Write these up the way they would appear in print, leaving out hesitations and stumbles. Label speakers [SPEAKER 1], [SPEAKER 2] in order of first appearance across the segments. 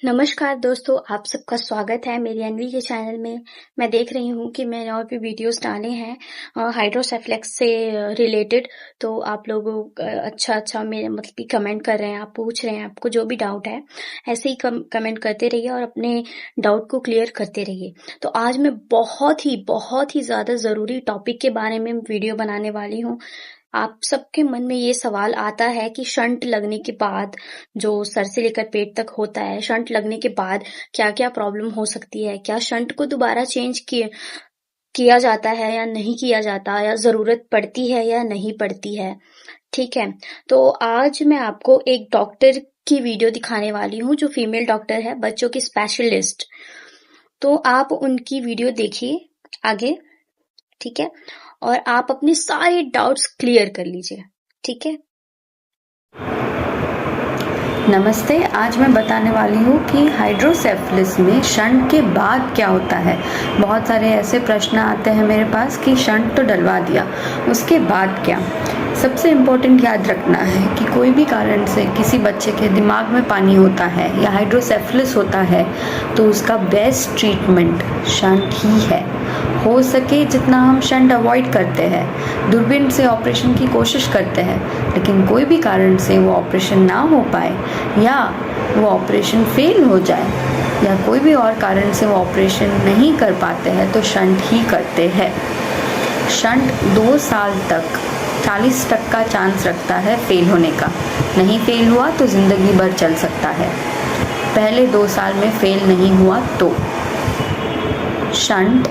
[SPEAKER 1] नमस्कार दोस्तों, आप सबका स्वागत है मेरी अनवी के चैनल में। मैं देख रही हूँ कि मैंने और भी वीडियोस डाले हैं हाइड्रोसेफ्लेक्स से रिलेटेड। तो आप लोग अच्छा मेरे मतलब कि कमेंट कर रहे हैं, आप पूछ रहे हैं, आपको जो भी डाउट है ऐसे ही कमेंट करते रहिए और अपने डाउट को क्लियर करते रहिए। तो आज मैं बहुत ही ज़्यादा ज़रूरी टॉपिक के बारे में वीडियो बनाने वाली हूँ। आप सबके मन में ये सवाल आता है कि शंट लगने के बाद जो सर से लेकर पेट तक होता है, शंट लगने के बाद क्या-क्या प्रॉब्लम हो सकती है? क्या शंट को दोबारा चेंज किया जाता है या नहीं किया जाता, या ज़रूरत पड़ती है या नहीं पड़ती है? ठीक है, तो आज मैं आपको एक डॉक्टर की वीडियो दिखाने वाली हूँ जो फीमेल डॉक्टर है, बच्चों की स्पेशलिस्ट। तो आप उनकी वीडियो देखिए आगे, ठीक है? और आप अपने सारे डाउट्स क्लियर कर लीजिए, ठीक है?
[SPEAKER 2] नमस्ते, आज मैं बताने वाली हूँ कि हाइड्रोसेफलिस में शंट के बाद क्या होता है। बहुत सारे ऐसे प्रश्न आते हैं मेरे पास कि शंट तो डलवा दिया, उसके बाद क्या। सबसे इम्पोर्टेंट याद रखना है कि कोई भी कारण से किसी बच्चे के दिमाग में पानी होता है या हाइड्रोसेफलिस होता है तो उसका बेस्ट ट्रीटमेंट शंट ही है। हो सके जितना हम शंट अवॉइड करते हैं, दूरबीन से ऑपरेशन की कोशिश करते हैं, लेकिन कोई भी कारण से वो ऑपरेशन ना हो पाए या वो ऑपरेशन फेल हो जाए या कोई भी और कारण से वो ऑपरेशन नहीं कर पाते हैं तो शंट ही करते हैं। शंट 2 साल तक 40% चांस रखता है फेल होने का। नहीं फेल हुआ तो ज़िंदगी भर चल सकता है। पहले 2 साल में फेल नहीं हुआ तो शंट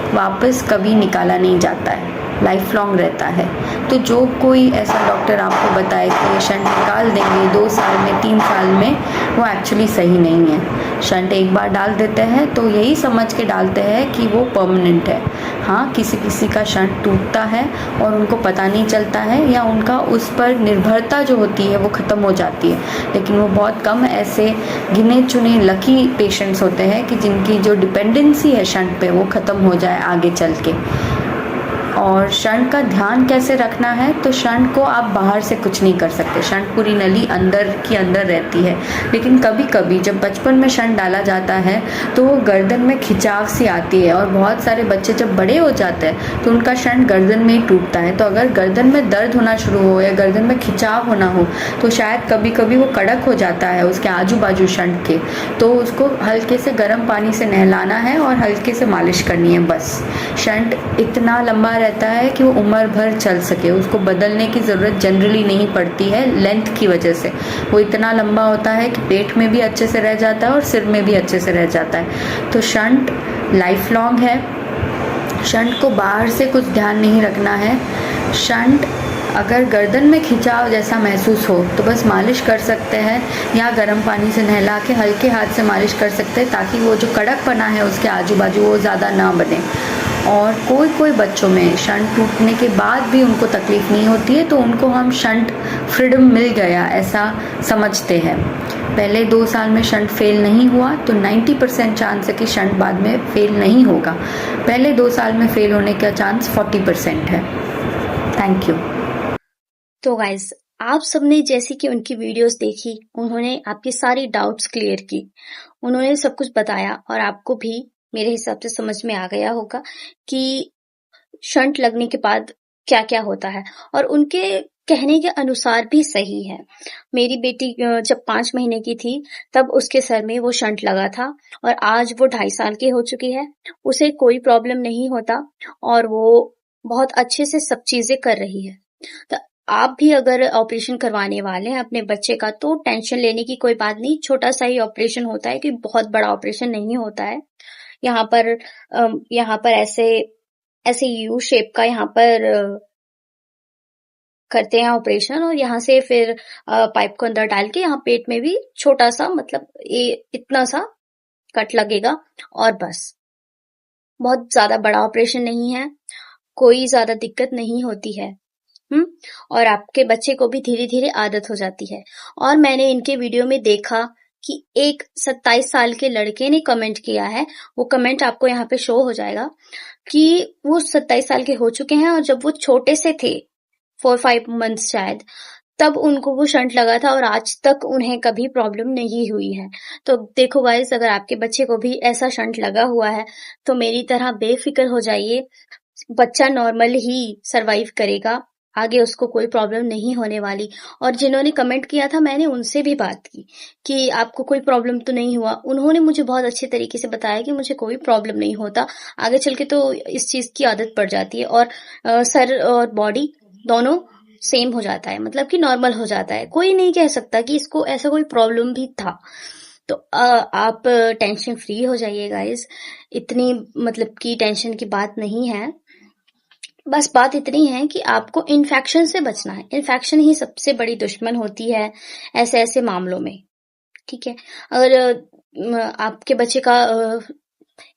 [SPEAKER 2] वापस कभी निकाला नहीं जाता है, लाइफ लॉन्ग रहता है। तो जो कोई ऐसा डॉक्टर आपको बताए कि ये शंट निकाल देंगे 2 साल में 3 साल में, वो एक्चुअली सही नहीं है। शंट एक बार डाल देते हैं तो यही समझ के डालते हैं कि वो परमानेंट है। हाँ, किसी किसी का शंट टूटता है और उनको पता नहीं चलता है या उनका उस पर निर्भरता जो होती है वो ख़त्म हो जाती है, लेकिन वो बहुत कम ऐसे गिने चुने लकी पेशेंट्स होते हैं कि जिनकी जो डिपेंडेंसी है शंट पे वो ख़त्म हो जाए आगे चल के। और शंट का ध्यान कैसे रखना है, तो शंट को आप बाहर से कुछ नहीं कर सकते। शंट पूरी नली अंदर की अंदर रहती है, लेकिन कभी कभी जब बचपन में शंट डाला जाता है तो वो गर्दन में खिंचाव सी आती है और बहुत सारे बच्चे जब बड़े हो जाते हैं तो उनका शंट गर्दन में ही टूटता है। तो अगर गर्दन में दर्द होना शुरू हो या गर्दन में खिंचाव होना हो तो शायद कभी कभी वो कड़क हो जाता है उसके आजू बाजू शंट के, तो उसको हल्के से गर्म पानी से नहलाना है और हल्के से मालिश करनी है बस। शंट इतना लंबा रहता है कि वो उम्र भर चल सके, उसको बदलने की ज़रूरत जनरली नहीं पड़ती है लेंथ की वजह से। वो इतना लंबा होता है कि पेट में भी अच्छे से रह जाता है और सिर में भी अच्छे से रह जाता है। तो शंट लाइफ लॉन्ग है। शंट को बाहर से कुछ ध्यान नहीं रखना है। शंट अगर गर्दन में खिंचाव जैसा महसूस हो तो बस मालिश कर सकते हैं या गर्म पानी से नहला के हल्के हाथ से मालिश कर सकते हैं ताकि वो जो कड़कपना है उसके आजू बाजू वो ज़्यादा ना बने। और कोई बच्चों में शंट टूटने के बाद भी उनको तकलीफ़ नहीं होती है तो उनको हम शंट फ्रीडम मिल गया ऐसा समझते हैं। पहले 2 साल में शंट फेल नहीं हुआ तो 90% चांस है कि शंट बाद में फेल नहीं होगा। पहले 2 साल में फेल होने का चांस 40% है। Thank you.
[SPEAKER 1] तो गाइज, आप सबने जैसे कि उनकी वीडियोस देखी, उन्होंने आपकी सारी डाउट्स क्लियर की, उन्होंने सब कुछ बताया और आपको भी मेरे हिसाब से समझ में आ गया होगा कि शंट लगने के बाद क्या-क्या होता है, और उनके कहने के अनुसार भी सही है। मेरी बेटी जब 5 महीने की थी तब उसके सर में वो शंट लगा था और आज वो 2.5 साल की हो चुकी है। उसे कोई प्रॉब्लम नहीं होता और वो बहुत अच्छे से सब चीजें कर रही है। तो आप भी अगर ऑपरेशन करवाने वाले हैं अपने बच्चे का तो टेंशन लेने की कोई बात नहीं, छोटा सा ही ऑपरेशन होता है, कि बहुत बड़ा ऑपरेशन नहीं होता है। यहाँ पर ऐसे यू शेप का यहाँ पर करते हैं ऑपरेशन, और यहाँ से फिर पाइप को अंदर डाल के यहाँ पेट में भी छोटा सा, मतलब ये इतना सा कट लगेगा और बस। बहुत ज्यादा बड़ा ऑपरेशन नहीं है, कोई ज्यादा दिक्कत नहीं होती है। और आपके बच्चे को भी धीरे धीरे आदत हो जाती है। और मैंने इनके वीडियो में देखा कि एक 27 साल के लड़के ने कमेंट किया है, वो कमेंट आपको यहाँ पे शो हो जाएगा, कि वो 27 साल के हो चुके हैं और जब वो छोटे से थे 4-5 मंथ्स शायद, तब उनको वो शंट लगा था और आज तक उन्हें कभी प्रॉब्लम नहीं हुई है। तो देखो गाइस, अगर आपके बच्चे को भी ऐसा शंट लगा हुआ है तो मेरी तरह बेफिक्र हो जाइए, बच्चा नॉर्मल ही सरवाइव करेगा, आगे उसको कोई प्रॉब्लम नहीं होने वाली। और जिन्होंने कमेंट किया था, मैंने उनसे भी बात की कि आपको कोई प्रॉब्लम तो नहीं हुआ। उन्होंने मुझे बहुत अच्छे तरीके से बताया कि मुझे कोई प्रॉब्लम नहीं होता, आगे चल के तो इस चीज की आदत पड़ जाती है और सर और बॉडी दोनों सेम हो जाता है, मतलब कि नॉर्मल हो जाता है। कोई नहीं कह सकता कि इसको ऐसा कोई प्रॉब्लम भी था। तो आप टेंशन फ्री हो जाइए गाइस, इतनी मतलब कि टेंशन की बात नहीं है। बस बात इतनी है कि आपको इन्फेक्शन से बचना है। इन्फेक्शन ही सबसे बड़ी दुश्मन होती है ऐसे ऐसे मामलों में, ठीक है। अगर आपके बच्चे का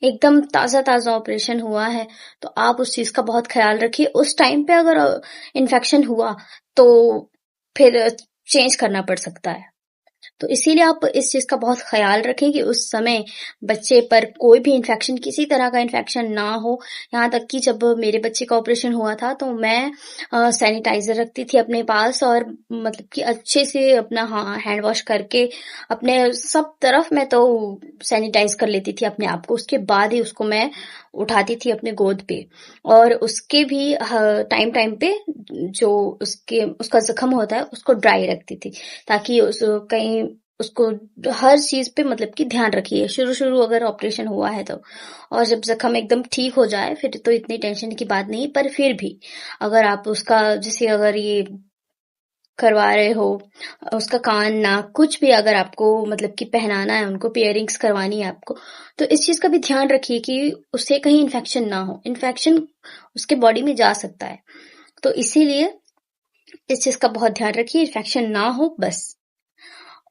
[SPEAKER 1] एकदम ताजा ताजा ऑपरेशन हुआ है तो आप उस चीज का बहुत ख्याल रखिए। उस टाइम पे अगर इन्फेक्शन हुआ तो फिर चेंज करना पड़ सकता है। तो इसीलिए आप इस चीज का बहुत ख्याल रखें कि उस समय बच्चे पर कोई भी इन्फेक्शन, किसी तरह का इन्फेक्शन ना हो। यहाँ तक कि जब मेरे बच्चे का ऑपरेशन हुआ था तो मैं सैनिटाइजर रखती थी अपने पास और मतलब कि अच्छे से अपना हैंड वॉश करके अपने सब तरफ मैं तो सैनिटाइज कर लेती थी अपने आप को। उसके बाद ही उसको मैं उठाती थी अपने गोद पे और उसके भी टाइम टाइम पे जो उसका जख्म होता है उसको ड्राई रखती थी, ताकि कहीं उसको हर चीज पे मतलब कि ध्यान रखिए शुरू शुरू अगर ऑपरेशन हुआ है तो। और जब जख्म एकदम ठीक हो जाए फिर तो इतनी टेंशन की बात नहीं, पर फिर भी अगर आप उसका जैसे अगर ये करवा रहे हो, उसका कान नाक कुछ भी अगर आपको मतलब कि पहनाना है, उनको पियरिंग्स करवानी है आपको, तो इस चीज का भी ध्यान रखिए कि उससे कहीं इन्फेक्शन ना हो। इन्फेक्शन उसके बॉडी में जा सकता है, तो इसीलिए इस चीज का बहुत ध्यान रखिए, इन्फेक्शन ना हो बस।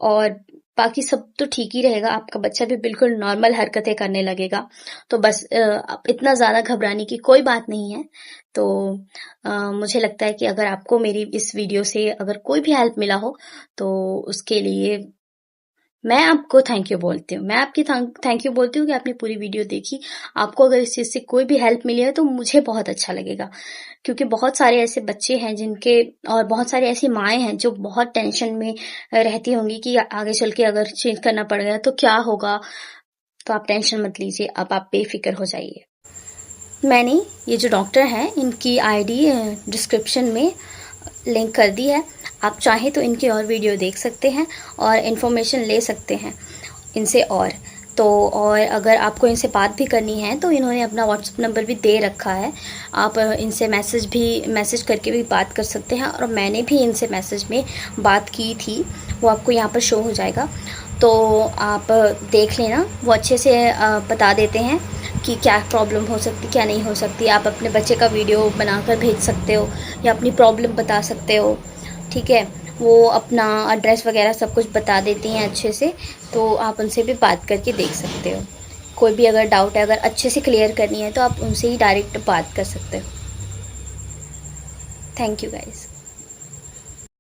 [SPEAKER 1] और बाकी सब तो ठीक ही रहेगा, आपका बच्चा भी बिल्कुल नॉर्मल हरकतें करने लगेगा। तो बस इतना ज्यादा घबराने की कोई बात नहीं है। तो मुझे लगता है कि अगर आपको मेरी इस वीडियो से अगर कोई भी हेल्प मिला हो तो उसके लिए मैं आपको थैंक यू बोलती हूँ। मैं आपकी थैंक यू बोलती हूँ कि आपने पूरी वीडियो देखी। आपको अगर इस चीज से कोई भी हेल्प मिली है तो मुझे बहुत अच्छा लगेगा, क्योंकि बहुत सारे ऐसे बच्चे हैं जिनके और बहुत सारी ऐसी माएँ हैं जो बहुत टेंशन में रहती होंगी कि आगे चल के अगर चेंज करना पड़ गया तो क्या होगा। तो आप टेंशन मत लीजिए, अब आप बेफिक्र हो जाइए। मैंने ये जो डॉक्टर हैं इनकी आईडी डिस्क्रिप्शन में लिंक कर दी है, आप चाहें तो इनकी और वीडियो देख सकते हैं और इन्फॉर्मेशन ले सकते हैं इनसे। और अगर आपको इनसे बात भी करनी है तो इन्होंने अपना व्हाट्सएप नंबर भी दे रखा है, आप इनसे मैसेज करके भी बात कर सकते हैं। और मैंने भी इनसे मैसेज में बात की थी, वो आपको यहाँ पर शो हो जाएगा, तो आप देख लेना। वो अच्छे से बता देते हैं कि क्या प्रॉब्लम हो सकती क्या नहीं हो सकती। आप अपने बच्चे का वीडियो बनाकर भेज सकते हो या अपनी प्रॉब्लम बता सकते हो, ठीक है। वो अपना एड्रेस वगैरह सब कुछ बता देती हैं अच्छे से, तो आप उनसे भी बात करके देख सकते हो। कोई भी अगर डाउट है, अगर अच्छे से क्लियर करनी है तो आप उनसे ही डायरेक्ट बात कर सकते हो। Thank you guys.